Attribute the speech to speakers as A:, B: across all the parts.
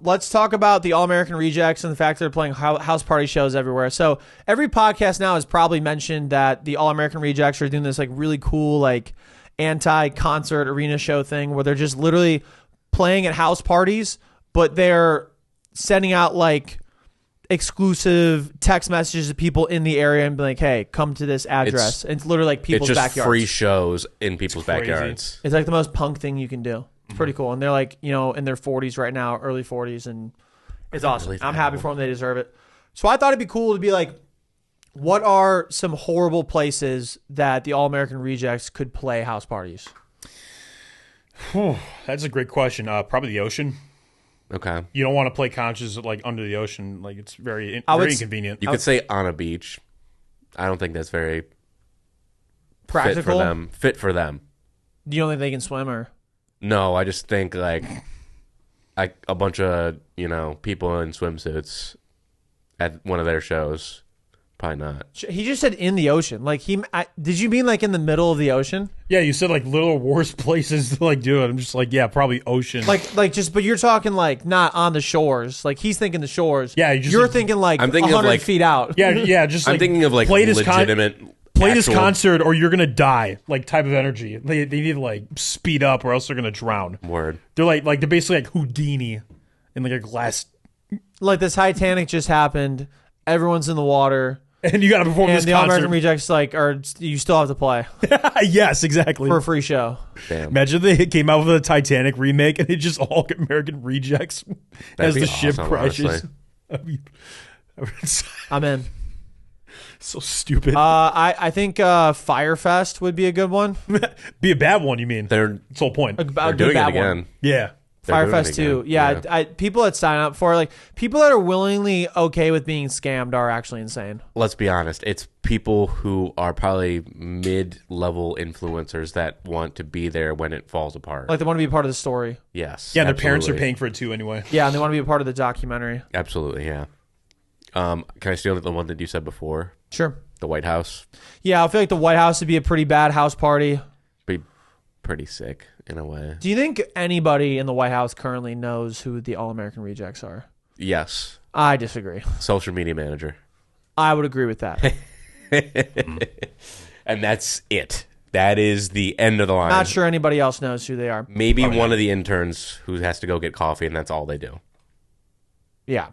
A: let's talk about the All-American Rejects and the fact that they're playing house party shows everywhere. So every podcast now has probably mentioned that the All-American Rejects are doing this like really cool like anti-concert arena show thing where they're just literally playing at house parties, but they're sending out like exclusive text messages to people in the area and be like, hey, come to this address. It's literally like people's backyards. It's just
B: free shows in people's backyards.
A: It's like the most punk thing you can do. It's pretty cool. And they're like, you know, in their 40s right now, early 40s, and it's awesome. I'm happy for them. They deserve it. So I thought it'd be cool to be like, what are some horrible places that the All-American Rejects could play house parties?
C: That's a great question. Probably the ocean.
B: Okay.
C: You don't want to play concerts like under the ocean. Like it's very inconvenient.
B: You could say on a beach. I don't think that's very
A: practical.
B: Fit for them.
A: Do you don't think they can swim or?
B: No, I just think like a bunch of, you know, people in swimsuits at one of their shows. Probably not.
A: He just said in the ocean. Like did you mean like in the middle of the ocean?
C: Yeah, you said like little worse places to like do it. I'm just like, yeah, probably ocean.
A: Like just, but you're talking like not on the shores. Like he's thinking the shores.
C: Yeah,
A: you're thinking like
B: I'm thinking
A: 100
B: of like,
A: feet out.
C: Yeah, just
B: I'm thinking of like legitimate.
C: Play this concert or you're gonna die. Like type of energy. They need to like speed up or else they're gonna drown.
B: Word.
C: They're like they're basically like Houdini in like a glass.
A: Like the Titanic just happened. Everyone's in the water.
C: And you got to perform this concert. And the
A: All-American Rejects, like, you still have to play.
C: Yes, exactly.
A: For a free show.
B: Damn.
C: Imagine they came out with a Titanic remake and it just all American Rejects as the ship crashes.
A: I'm in.
C: So stupid.
A: I think Firefest would be a good one.
C: Be a bad one, you mean?
B: That's
C: the whole point.
B: They're doing it again.
C: One. Yeah.
A: Firefest too. Yeah. People that sign up for like people that are willingly okay with being scammed are actually insane.
B: Let's be honest. It's people who are probably mid-level influencers that want to be there when it falls apart.
A: Like they want to be a part of the story.
B: Yes.
C: Yeah, their parents are paying for it too anyway.
A: Yeah, and they want to be a part of the documentary.
B: Absolutely, yeah. Can I steal the one that you said before?
A: Sure.
B: The White House?
A: Yeah, I feel like the White House would be a pretty bad house party.
B: Be pretty sick in a way.
A: Do you think anybody in the White House currently knows who the All-American Rejects are?
B: Yes.
A: I disagree.
B: Social media manager.
A: I would agree with that.
B: And that's it. That is the end of the line.
A: Not sure anybody else knows who they are.
B: Maybe one of the interns who has to go get coffee and that's all they do.
A: Yeah.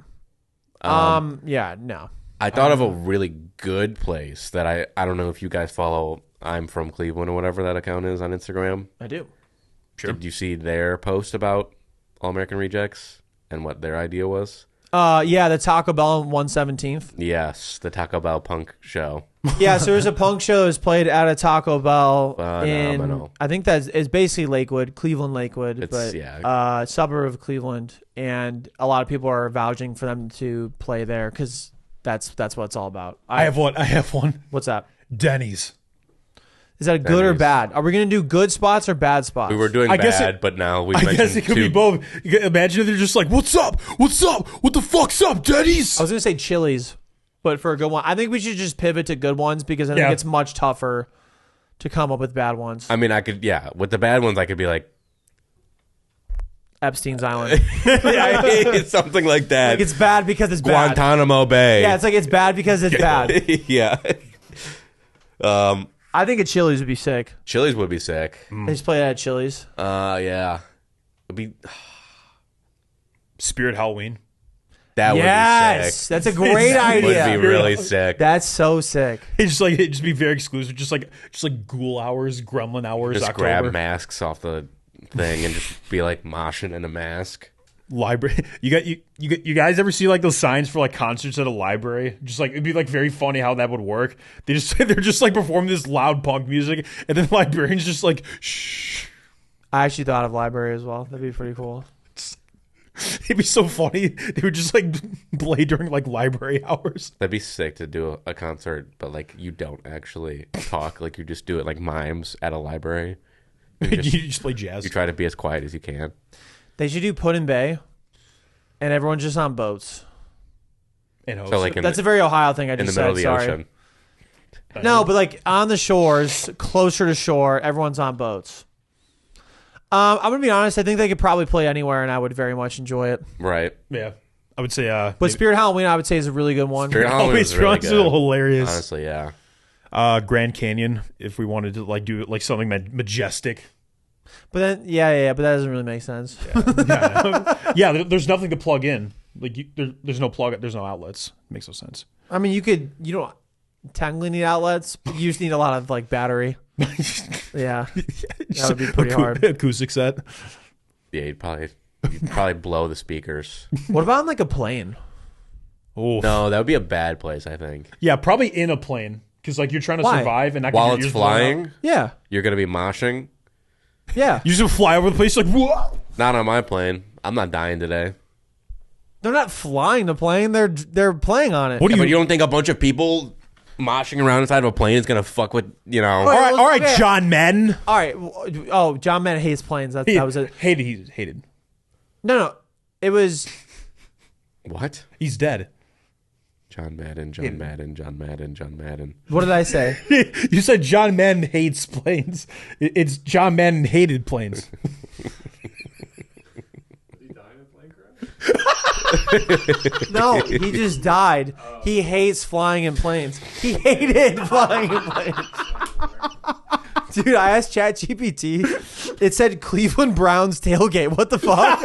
A: Yeah, no.
B: I thought of a really good place that I don't know if you guys follow I'm from Cleveland or whatever that account is on Instagram.
A: I do.
C: Sure.
B: Did you see their post about All-American Rejects and what their idea was?
A: Yeah, the Taco Bell on 117th.
B: Yes, the Taco Bell punk show.
A: Yeah, so there's a punk show that's played at a Taco Bell
B: Phenomenal.
A: I think it's basically Lakewood, Cleveland Lakewood,
B: but
A: suburb of Cleveland, and a lot of people are vouching for them to play there because that's what it's all about.
C: I have one.
A: What's that?
C: Denny's.
A: Is that good or bad? Are we going to do good spots or bad spots?
B: We were doing bad, but now we mentioned
C: I guess it could be both. Imagine if they're just like, what's up? What's up? What the fuck's up, Denny's?
A: I was going to say Chili's, but for a good one. I think we should just pivot to good ones because I think it's much tougher to come up with bad ones.
B: I mean, with the bad ones, I could be like,
A: Epstein's Island.
B: It's something like that.
A: Like it's bad because it's bad.
B: Guantanamo Bay.
A: Yeah, it's like it's bad because it's bad.
B: Yeah.
A: I think a Chili's would be sick.
B: Chili's would be sick.
A: They just play that at Chili's.
B: Yeah. It'd be
C: Spirit Halloween.
B: That would be sick.
A: That's a great idea.
B: Would be really sick.
A: That's so sick.
C: It'd just be very exclusive. Just like Ghoul Hours, Gremlin Hours.
B: Just
C: October.
B: grab masks off the thing and just be like moshing in a mask.
C: Library. You guys ever see like those signs for like concerts at a library? Just like it'd be like very funny how that would work. They're just like performing this loud punk music, and then the librarians just like shh.
A: I actually thought of library as well. That'd be pretty cool.
C: It'd be so funny. They would just like play during like library hours.
B: That'd be sick to do a concert, but like you don't actually talk. Like you just do it like mimes at a library.
C: You just play jazz.
B: You try to be as quiet as you can.
A: They should do Put in Bay, and everyone's just on boats.
B: So like
A: that's a very Ohio thing. I just said.
B: In the middle of the ocean.
A: No, but like on the shores, closer to shore, everyone's on boats. I'm gonna be honest. I think they could probably play anywhere, and I would very much enjoy it.
B: Right.
C: Yeah, I would say.
A: But
C: maybe-
A: Spirit Halloween, I would say, is a really good one.
B: Spirit Halloween was really
C: Spirit
B: good.
C: hilarious.
B: Honestly, yeah.
C: Grand Canyon, if we wanted to like do like something majestic.
A: But then, yeah, but that doesn't really make sense.
C: Yeah, there's nothing to plug in. Like there's no plug. There's no outlets. It makes no sense.
A: I mean, you don't technically need outlets, but you just need a lot of like battery. Yeah, that would be pretty hard.
C: Acoustic set.
B: Yeah, you'd probably blow the speakers.
A: What about on like a plane?
C: Oh
B: No, that would be a bad place, I think.
C: yeah, probably in a plane because like you're trying to
A: Why?
C: survive and not
B: While
C: get your
B: it's
C: ears blown out.
B: flying,
A: Yeah,
B: you're going to be moshing.
A: yeah.
C: You just fly over the place like whoa.
B: Not on my plane. I'm not dying today.
A: They're not flying the plane. They're playing on it.
C: What do
B: Yeah,
C: you?
B: but you don't think a bunch of people moshing around inside of a plane is going to fuck with,
C: all right,
A: Yeah.
C: John Madden.
A: All right. Oh, John Madden hates planes. That was it.
C: Hated. He hated.
A: No. It was.
B: What?
C: He's dead.
B: John Madden.
A: What did I say?
C: You said John Madden hates planes. It's John Madden hated planes.
A: No, he just died. He hates flying in planes. He hated flying in planes. Dude, I asked ChatGPT. It said Cleveland Browns tailgate. What the fuck?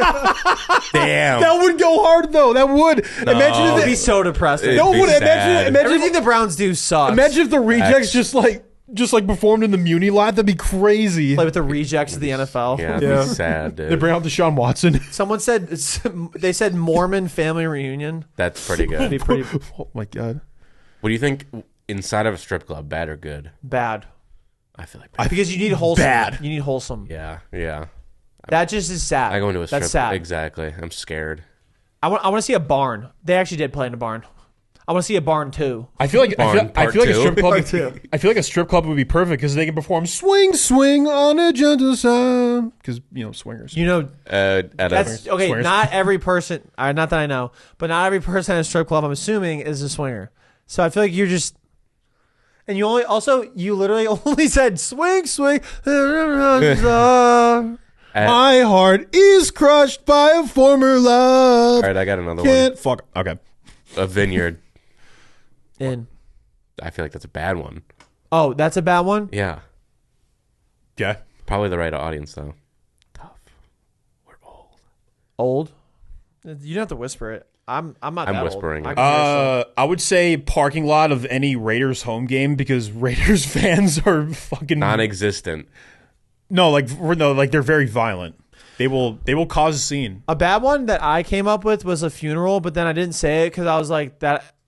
B: Damn.
C: That would go hard though. That would. Imagine
A: It would
C: if
A: be so depressing.
C: no,
B: It'd be
C: would
B: sad.
C: imagine
A: Everything the Browns do sucks.
C: imagine if the rejects
B: Facts.
C: just like performed in the Muni lot. That'd be crazy.
A: Play with the rejects of the NFL.
B: Yeah, that'd
C: Yeah.
B: be sad, dude.
C: They bring out Deshaun Watson.
A: Someone said they said Mormon family reunion.
B: That's pretty
A: It'd be
B: good.
A: pretty
C: Oh my god.
B: What do you think inside of a strip club, bad or good?
A: bad
B: I feel like
A: because you need wholesome.
C: Bad.
A: You need wholesome.
B: yeah.
A: That just is sad.
B: I go into a strip
A: That's sad.
B: Exactly. I'm scared.
A: I want to see a barn. They actually did play in a barn. I want to see a barn too.
C: I feel like
B: Barn
C: I feel like a
B: part
C: strip club.
A: Part two.
C: I feel like a strip club would be perfect because they can perform "Swing, Swing on a Gentle Sound" because swingers.
A: You know,
B: At
A: that's okay.
C: Swingers.
A: Not every person, not that I know, but not every person at a strip club, I'm assuming, is a swinger. So I feel like you're just, and you literally only said swing, swing.
C: My heart is crushed by a former love.
B: all right, I got another one.
C: Can't fuck. Okay.
B: A vineyard.
A: In.
B: I feel like that's a bad one.
A: Oh, that's a bad one.
B: Yeah.
C: Yeah.
B: Probably the right audience, though. Tough. We're old.
A: Old. You don't have to whisper it. I'm not.
B: I'm
A: that
B: whispering
A: Old.
B: it.
A: I can hear stuff.
C: I would say parking lot of any Raiders home game because Raiders fans are fucking
B: Non-existent.
C: no, they're very violent. They will cause a scene.
A: A bad one that I came up with was a funeral, but then I didn't say it because I was like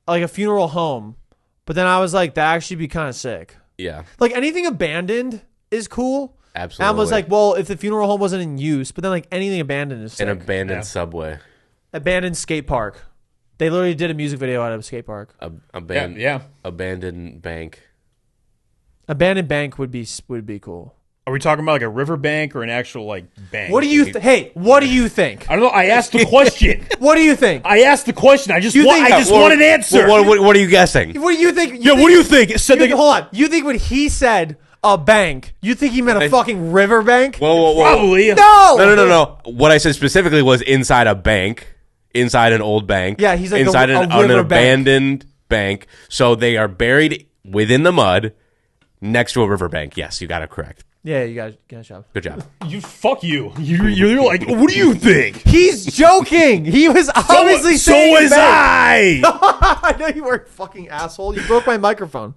A: a funeral home. But then I was like, that actually be kind of sick.
B: Yeah.
A: Like anything abandoned is cool.
B: Absolutely.
A: And I was like, well, if the funeral home wasn't in use, but then like anything abandoned is sick.
B: An abandoned
C: Yeah.
B: subway.
A: Abandoned skate park. They literally did a music video out of a skate park.
C: Yeah.
B: Abandoned bank.
A: Abandoned bank would be cool.
C: Are we talking about like a riverbank or an actual like bank?
A: What do you hey? What do you think?
C: I don't know. I asked the question.
A: What do you think?
C: I asked the question. I just
A: You
C: want,
A: think
C: I
A: that-
C: just want an answer.
B: What are you guessing?
A: What do you think?
C: yeah. What do you think? It said
A: Hold on. You think when he said a bank, you think he meant a fucking riverbank?
B: Whoa.
C: probably
A: No.
B: No. What I said specifically was inside a bank, inside an old bank.
A: Yeah, he's like
B: inside
A: a
B: an
A: river bank.
B: abandoned bank. So they are buried within the mud next to a riverbank. Yes, you got it correct.
A: Yeah, you got a job.
B: Good job.
C: You fuck you. You're like, what do you think?
A: He's joking. He was obviously
C: so
A: saying
C: was
A: bank.
C: I.
A: I know you were a fucking asshole. You broke my microphone.